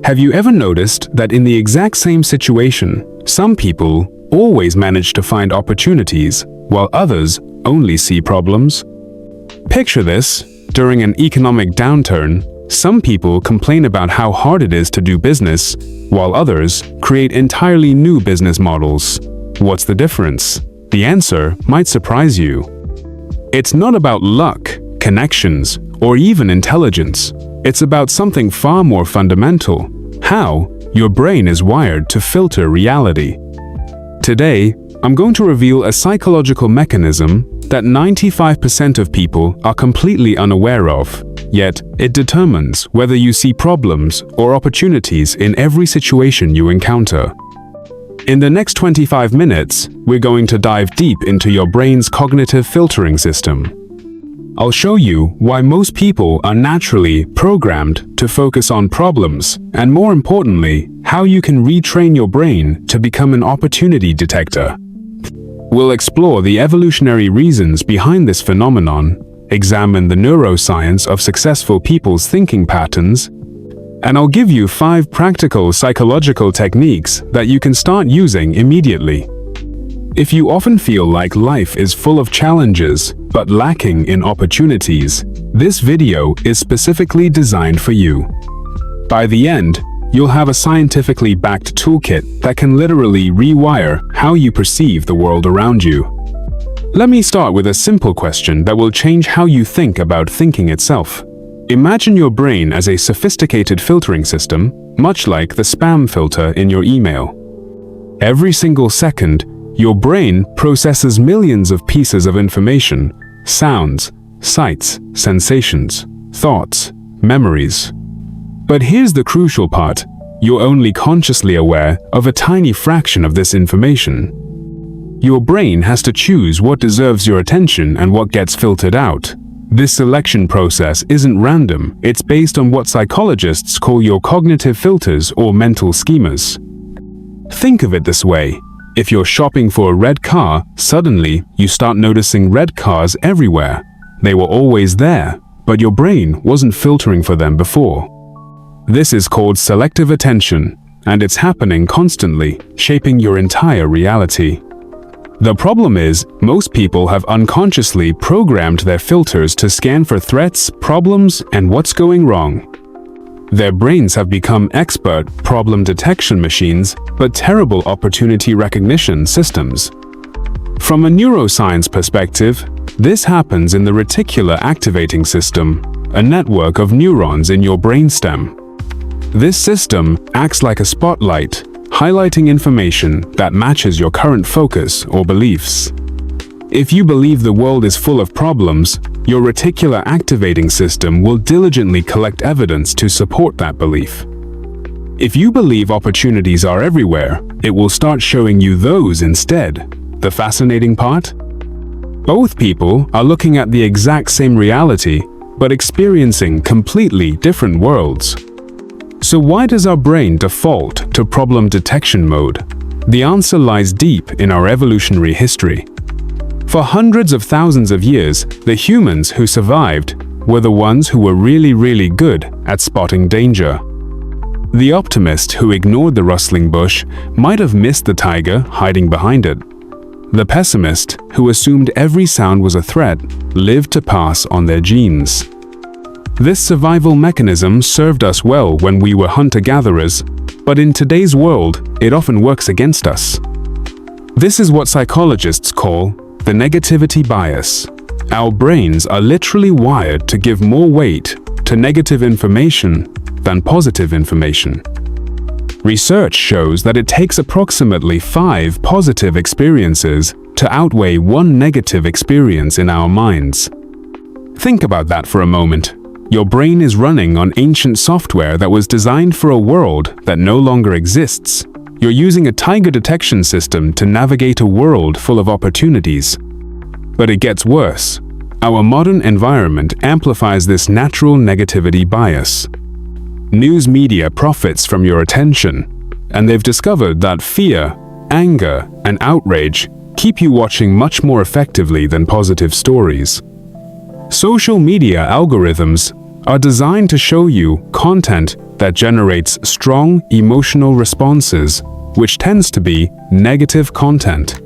Have you ever noticed that in the exact same situation, some people always manage to find opportunities, while others only see problems? Picture this: during an economic downturn, some people complain about how hard it is to do business, while others create entirely new business models. What's the difference? The answer might surprise you. It's not about luck, connections, or even intelligence. It's about something far more fundamental: how your brain is wired to filter reality. Today, I'm going to reveal a psychological mechanism that 95% of people are completely unaware of, yet it determines whether you see problems or opportunities in every situation you encounter. In the next 25 minutes, we're going to dive deep into your brain's cognitive filtering system. I'll show you why most people are naturally programmed to focus on problems, and more importantly, how you can retrain your brain to become an opportunity detector. We'll explore the evolutionary reasons behind this phenomenon, examine the neuroscience of successful people's thinking patterns, and I'll give you 5 practical psychological techniques that you can start using immediately. If you often feel like life is full of challenges but lacking in opportunities, this video is specifically designed for you. By the end, you'll have a scientifically backed toolkit that can literally rewire how you perceive the world around you. Let me start with a simple question that will change how you think about thinking itself. Imagine your brain as a sophisticated filtering system, much like the spam filter in your email. Every single second, your brain processes millions of pieces of information: sounds, sights, sensations, thoughts, memories. But here's the crucial part: you're only consciously aware of a tiny fraction of this information. Your brain has to choose what deserves your attention and what gets filtered out. This selection process isn't random, it's based on what psychologists call your cognitive filters or mental schemas. Think of it this way: if you're shopping for a red car, suddenly you start noticing red cars everywhere. They were always there, but your brain wasn't filtering for them before. This is called selective attention, and it's happening constantly, shaping your entire reality. The problem is, most people have unconsciously programmed their filters to scan for threats, problems, and what's going wrong. Their brains have become expert problem detection machines, but terrible opportunity recognition systems. From a neuroscience perspective, this happens in the reticular activating system, a network of neurons in your brainstem. This system acts like a spotlight, highlighting information that matches your current focus or beliefs. If you believe the world is full of problems, your reticular activating system will diligently collect evidence to support that belief. If you believe opportunities are everywhere, it will start showing you those instead. The fascinating part? Both people are looking at the exact same reality, but experiencing completely different worlds. So why does our brain default to problem detection mode? The answer lies deep in our evolutionary history. For hundreds of thousands of years, the humans who survived were the ones who were really good at spotting danger. The optimist who ignored the rustling bush might have missed the tiger hiding behind it. The pessimist who assumed every sound was a threat lived to pass on their genes. This survival mechanism served us well when we were hunter-gatherers, but in today's world, it often works against us. This is what psychologists call the negativity bias. Our brains are literally wired to give more weight to negative information than positive information. Research shows that it takes approximately 5 positive experiences to outweigh 1 negative experience in our minds. Think about that for a moment. Your brain is running on ancient software that was designed for a world that no longer exists. You're using a tiger detection system to navigate a world full of opportunities. But it gets worse. Our modern environment amplifies this natural negativity bias. News media profits from your attention, and they've discovered that fear, anger, and outrage keep you watching much more effectively than positive stories. Social media algorithms are designed to show you content that generates strong emotional responses, which tends to be negative content.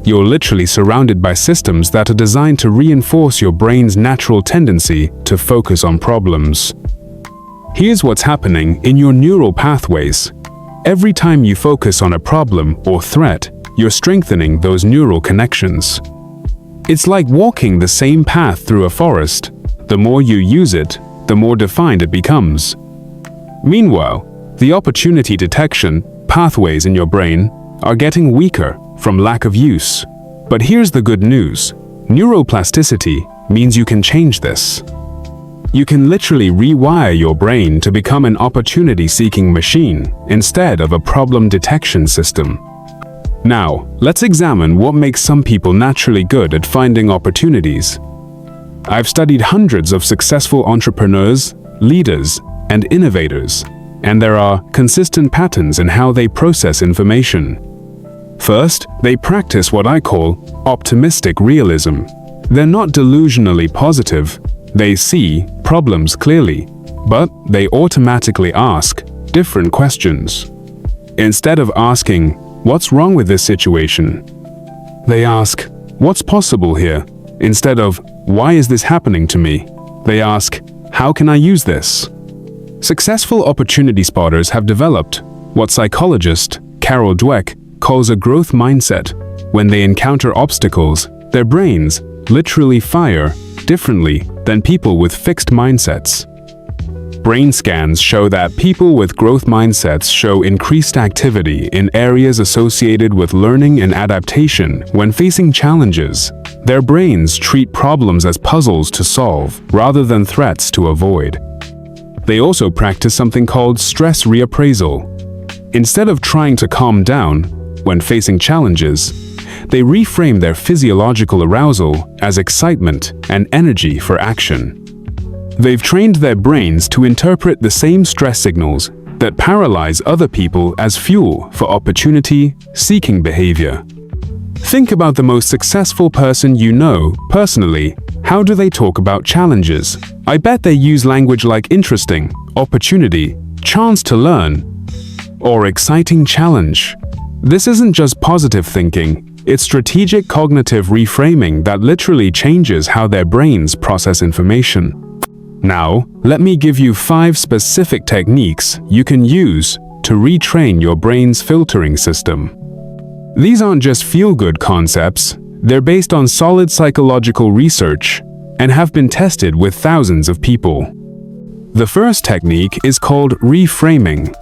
You're literally surrounded by systems that are designed to reinforce your brain's natural tendency to focus on problems. Here's what's happening in your neural pathways. Every time you focus on a problem or threat, you're strengthening those neural connections. It's like walking the same path through a forest. The more you use it, the more defined it becomes. Meanwhile, the opportunity detection pathways in your brain are getting weaker from lack of use. But here's the good news. Neuroplasticity means you can change this. You can literally rewire your brain to become an opportunity-seeking machine instead of a problem detection system. Now, let's examine what makes some people naturally good at finding opportunities. I've studied hundreds of successful entrepreneurs, leaders, and innovators, and there are consistent patterns in how they process information. First, they practice what I call optimistic realism. They're not delusionally positive. They see problems clearly, but they automatically ask different questions. Instead of asking, "What's wrong with this situation?" they ask, "What's possible here?" Instead of, "Why is this happening to me?" they ask, "How can I use this?" Successful opportunity spotters have developed what psychologist Carol Dweck calls a growth mindset. When they encounter obstacles, their brains literally fire differently than people with fixed mindsets. Brain scans show that people with growth mindsets show increased activity in areas associated with learning and adaptation when facing challenges. Their brains treat problems as puzzles to solve rather than threats to avoid. They also practice something called stress reappraisal. Instead of trying to calm down when facing challenges, they reframe their physiological arousal as excitement and energy for action. They've trained their brains to interpret the same stress signals that paralyze other people as fuel for opportunity-seeking behavior. Think about the most successful person you know personally. How do they talk about challenges? I bet they use language like interesting, opportunity, chance to learn, or exciting challenge. This isn't just positive thinking. It's strategic cognitive reframing that literally changes how their brains process information. Now, let me give you 5 specific techniques you can use to retrain your brain's filtering system. These aren't just feel-good concepts, they're based on solid psychological research and have been tested with thousands of people. The first technique is called reframing.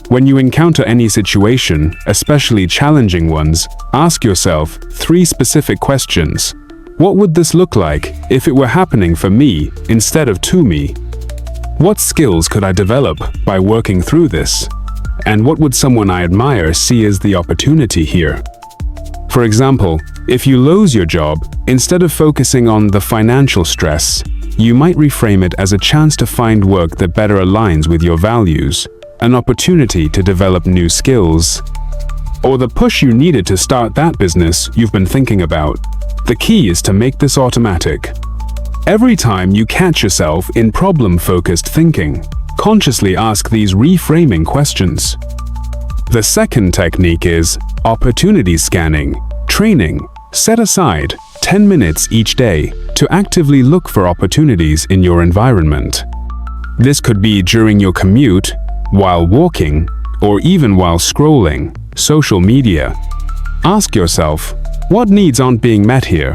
When you encounter any situation, especially challenging ones, ask yourself 3 specific questions. What would this look like if it were happening for me instead of to me? What skills could I develop by working through this? And what would someone I admire see as the opportunity here? For example, if you lose your job, instead of focusing on the financial stress, you might reframe it as a chance to find work that better aligns with your values, an opportunity to develop new skills, or the push you needed to start that business you've been thinking about. The key is to make this automatic. Every time you catch yourself in problem-focused thinking, consciously ask these reframing questions. The second technique is opportunity scanning. Training. Set aside 10 minutes each day to actively look for opportunities in your environment. This could be during your commute, while walking, or even while scrolling social media. Ask yourself, what needs aren't being met here?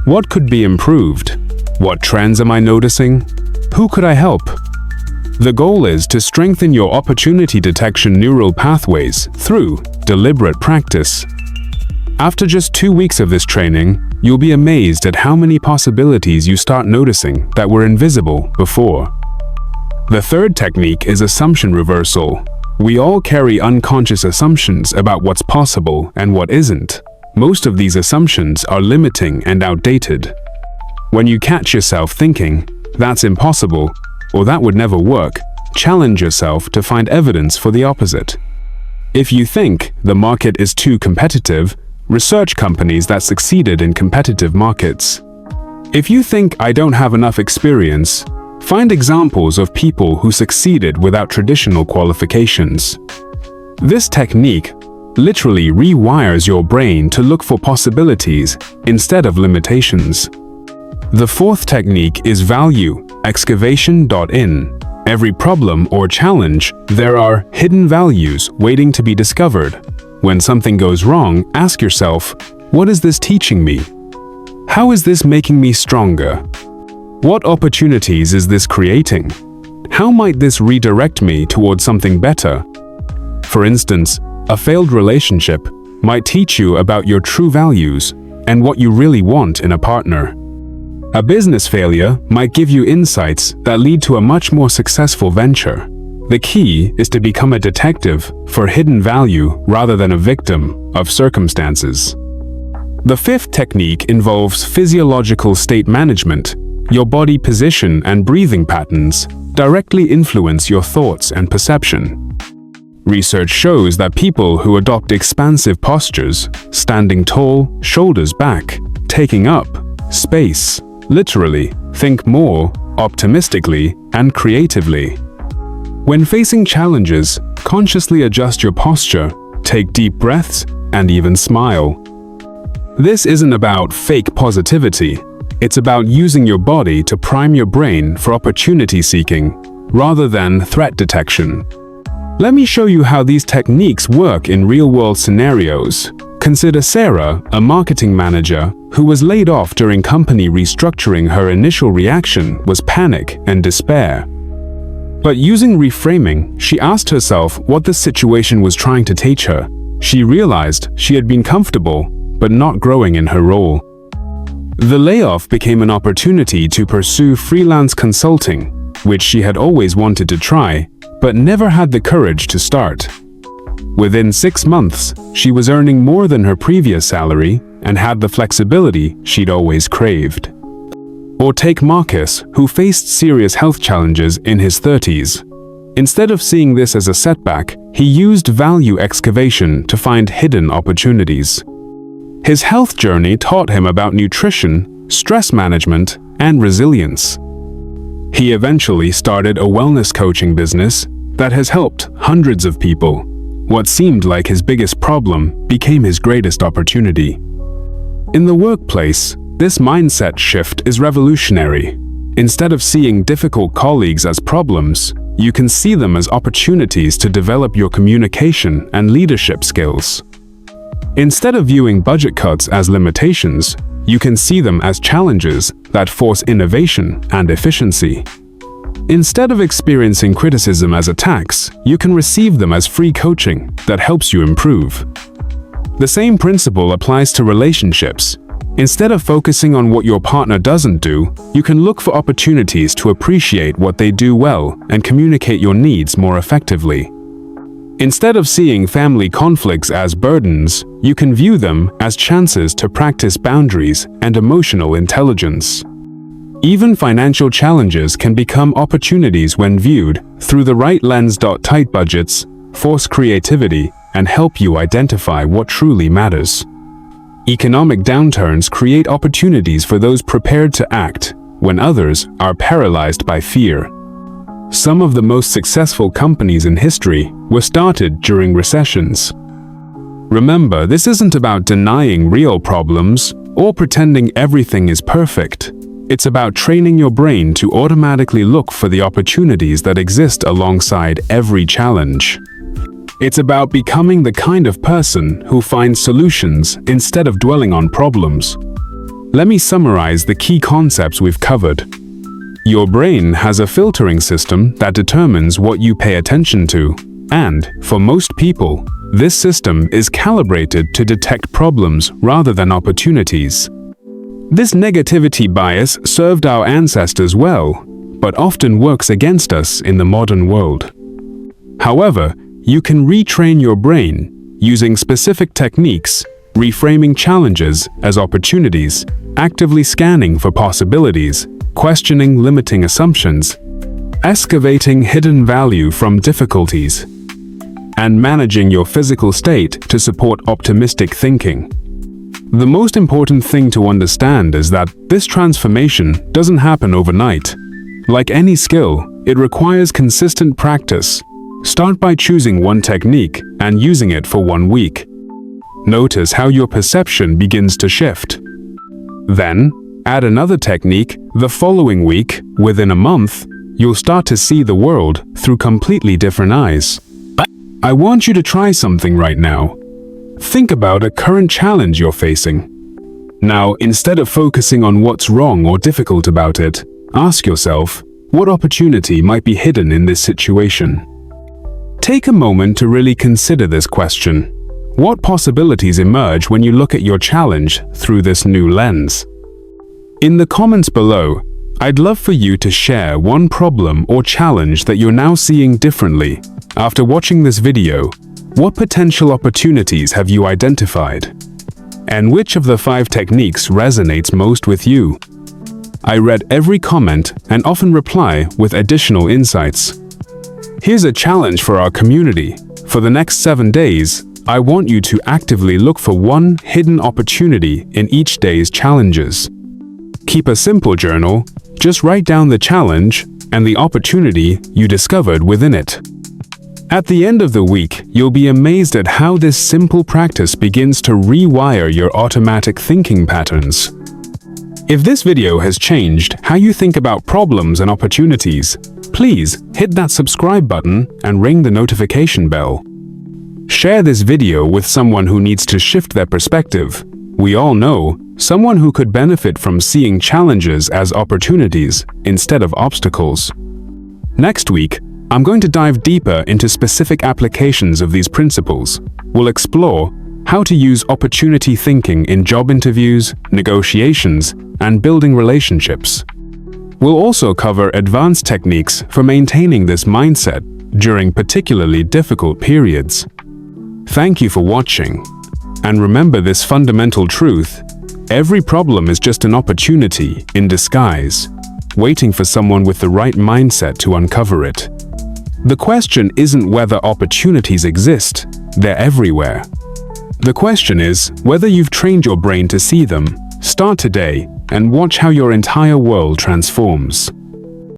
What could be improved? What trends am I noticing? Who could I help? The goal is to strengthen your opportunity detection neural pathways through deliberate practice. After just 2 weeks of this training, you'll be amazed at how many possibilities you start noticing that were invisible before. The third technique is assumption reversal. We all carry unconscious assumptions about what's possible and what isn't. Most of these assumptions are limiting and outdated. When you catch yourself thinking, "That's impossible," or "That would never work," challenge yourself to find evidence for the opposite. If you think the market is too competitive, research companies that succeeded in competitive markets. If you think "I don't have enough experience," Find examples of people who succeeded without traditional qualifications. This technique literally rewires your brain to look for possibilities instead of limitations. The fourth technique is value excavation. In every problem or challenge, there are hidden values waiting to be discovered. When something goes wrong, ask yourself, what is this teaching me? How is this making me stronger? What opportunities is this creating? How might this redirect me towards something better? For instance, a failed relationship might teach you about your true values and what you really want in a partner. A business failure might give you insights that lead to a much more successful venture. The key is to become a detective for hidden value rather than a victim of circumstances. The fifth technique involves physiological state management. Your body position and breathing patterns directly influence your thoughts and perception. Research shows that people who adopt expansive postures, standing tall, shoulders back, taking up space, literally, think more optimistically and creatively. When facing challenges, consciously adjust your posture, take deep breaths, and even smile. This isn't about fake positivity. It's about using your body to prime your brain for opportunity seeking rather than threat detection. Let me show you how these techniques work in real-world scenarios. Consider Sarah, a marketing manager, who was laid off during company restructuring. Her initial reaction was panic and despair. But using reframing, she asked herself what the situation was trying to teach her. She realized she had been comfortable, but not growing in her role. The layoff became an opportunity to pursue freelance consulting, which she had always wanted to try, but never had the courage to start. Within 6 months, she was earning more than her previous salary and had the flexibility she'd always craved. Or take Marcus, who faced serious health challenges in his 30s. Instead of seeing this as a setback, he used value excavation to find hidden opportunities. His health journey taught him about nutrition, stress management, and resilience. He eventually started a wellness coaching business that has helped hundreds of people. What seemed like his biggest problem became his greatest opportunity. In the workplace, this mindset shift is revolutionary. Instead of seeing difficult colleagues as problems, you can see them as opportunities to develop your communication and leadership skills. Instead of viewing budget cuts as limitations, you can see them as challenges that force innovation and efficiency. Instead of experiencing criticism as attacks, you can receive them as free coaching that helps you improve. The same principle applies to relationships. Instead of focusing on what your partner doesn't do, you can look for opportunities to appreciate what they do well and communicate your needs more effectively. Instead of seeing family conflicts as burdens, you can view them as chances to practice boundaries and emotional intelligence. Even financial challenges can become opportunities when viewed through the right lens. Tight budgets force creativity and help you identify what truly matters. Economic downturns create opportunities for those prepared to act when others are paralyzed by fear. Some of the most successful companies in history were started during recessions. Remember, this isn't about denying real problems or pretending everything is perfect. It's about training your brain to automatically look for the opportunities that exist alongside every challenge. It's about becoming the kind of person who finds solutions instead of dwelling on problems. Let me summarize the key concepts we've covered. Your brain has a filtering system that determines what you pay attention to, and, for most people, this system is calibrated to detect problems rather than opportunities. This negativity bias served our ancestors well, but often works against us in the modern world. However, you can retrain your brain using specific techniques, reframing challenges as opportunities, actively scanning for possibilities, questioning limiting assumptions, excavating hidden value from difficulties, and managing your physical state to support optimistic thinking. The most important thing to understand is that this transformation doesn't happen overnight. Like any skill, it requires consistent practice. Start by choosing one technique and using it for 1 week. Notice how your perception begins to shift. Then, add another technique the following week. Within a month, you'll start to see the world through completely different eyes. I want you to try something right now. Think about a current challenge you're facing. Now, instead of focusing on what's wrong or difficult about it, ask yourself, what opportunity might be hidden in this situation? Take a moment to really consider this question. What possibilities emerge when you look at your challenge through this new lens? In the comments below, I'd love for you to share one problem or challenge that you're now seeing differently. After watching this video, what potential opportunities have you identified? And which of the 5 techniques resonates most with you? I read every comment and often reply with additional insights. Here's a challenge for our community. For the next 7 days, I want you to actively look for one hidden opportunity in each day's challenges. Keep a simple journal, just write down the challenge and the opportunity you discovered within it. At the end of the week, you'll be amazed at how this simple practice begins to rewire your automatic thinking patterns. If this video has changed how you think about problems and opportunities, please hit that subscribe button and ring the notification bell. Share this video with someone who needs to shift their perspective. We all know someone who could benefit from seeing challenges as opportunities instead of obstacles. Next week, I'm going to dive deeper into specific applications of these principles. We'll explore how to use opportunity thinking in job interviews, negotiations, and building relationships. We'll also cover advanced techniques for maintaining this mindset during particularly difficult periods. Thank you for watching. And remember this fundamental truth: every problem is just an opportunity in disguise, waiting for someone with the right mindset to uncover it. The question isn't whether opportunities exist, they're everywhere. The question is whether you've trained your brain to see them. Start today and watch how your entire world transforms.